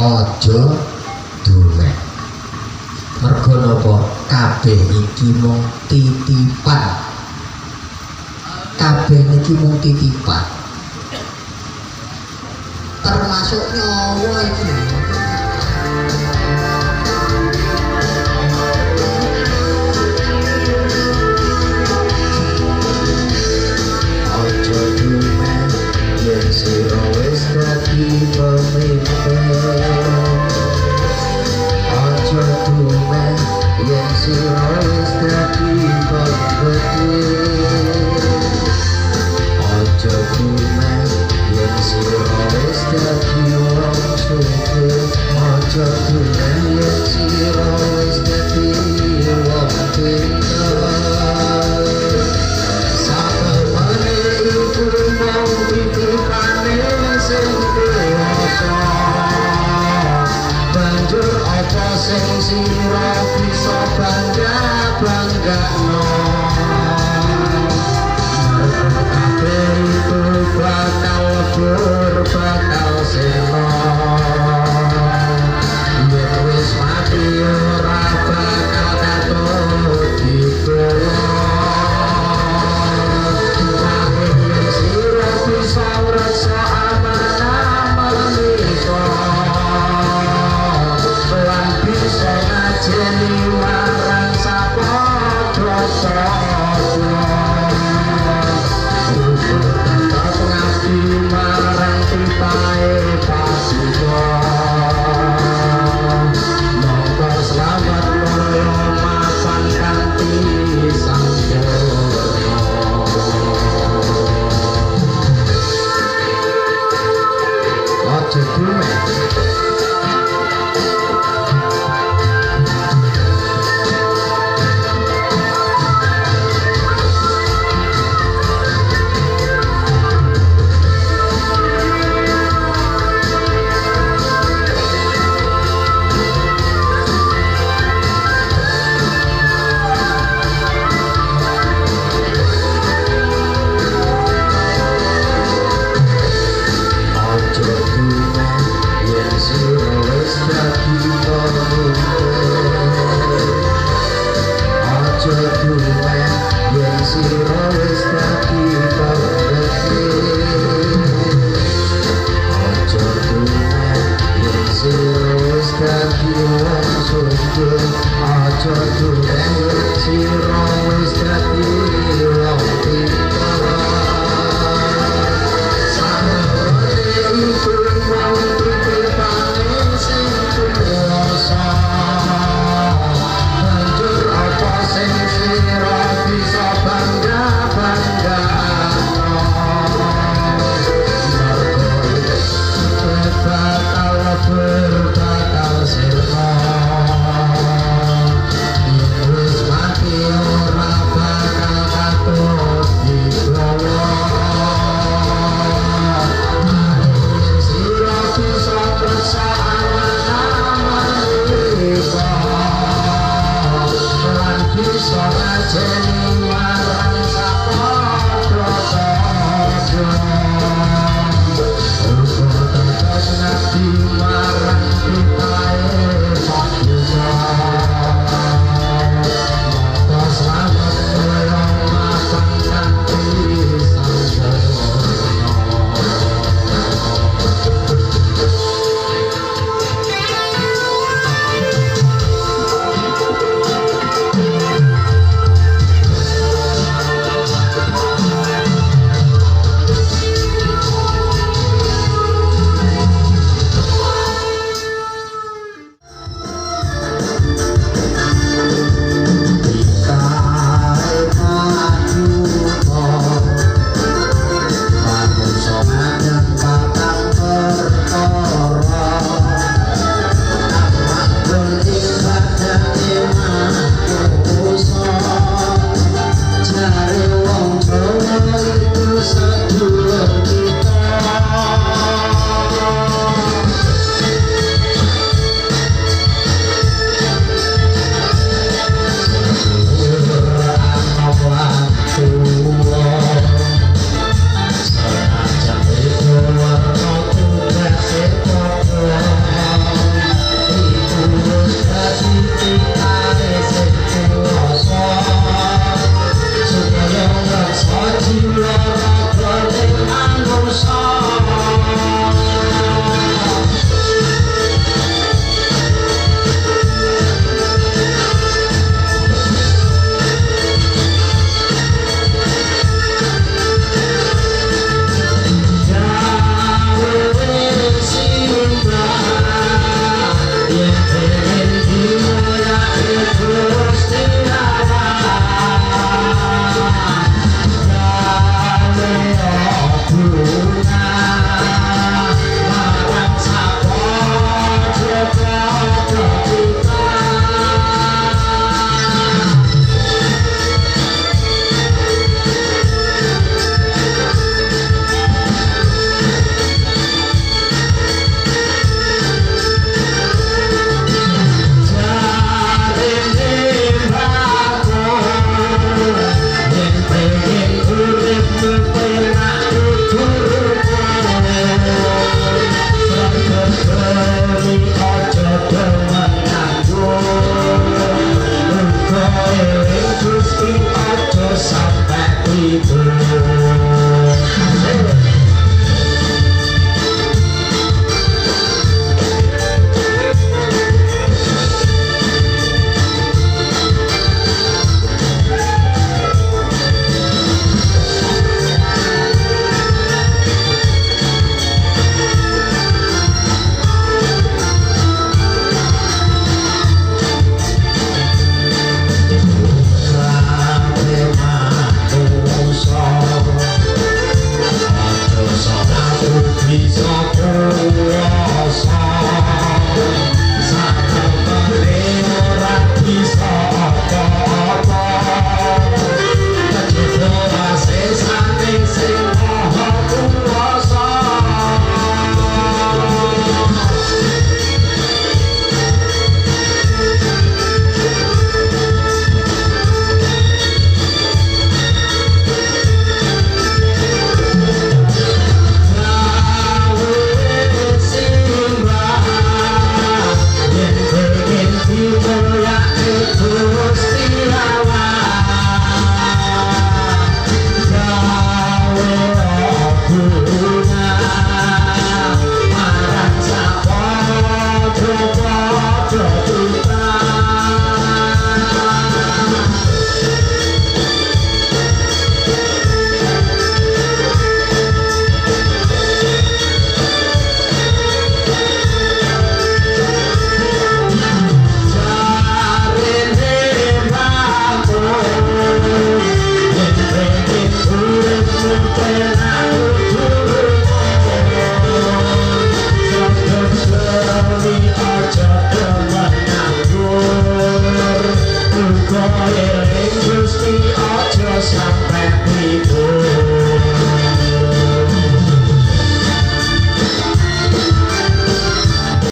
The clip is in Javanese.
aja duwek. Mergo napa kabeh iki mung titipan. Kabeh niki mung titipan. Termasuk nyawa iki. Aja duwek yen sira wis dadi pemimpin. Aja duwek yen sira wis dadi pemimpin. Aja duwek yen sira wis dadi wong sugih. Aja duwek yen sira wis dadi wong pinter. Satemene iku mung titipane sing dewasa. Banjur apa sing sira bisa bangga-banggakno. Kabeh iku bakal lebur bakal seno. Yen wis mati ora bakal katut ditulung. Nanging yen sira bisa ngreksa amanah menika lan bisa ngajeni marang sapadha-padha. Tetap ngabdi marang titahe pasuwa. Monggo selamat mulya mapan kanthi sampurna. Aja duwek. Eling Gusti aja sampai tidur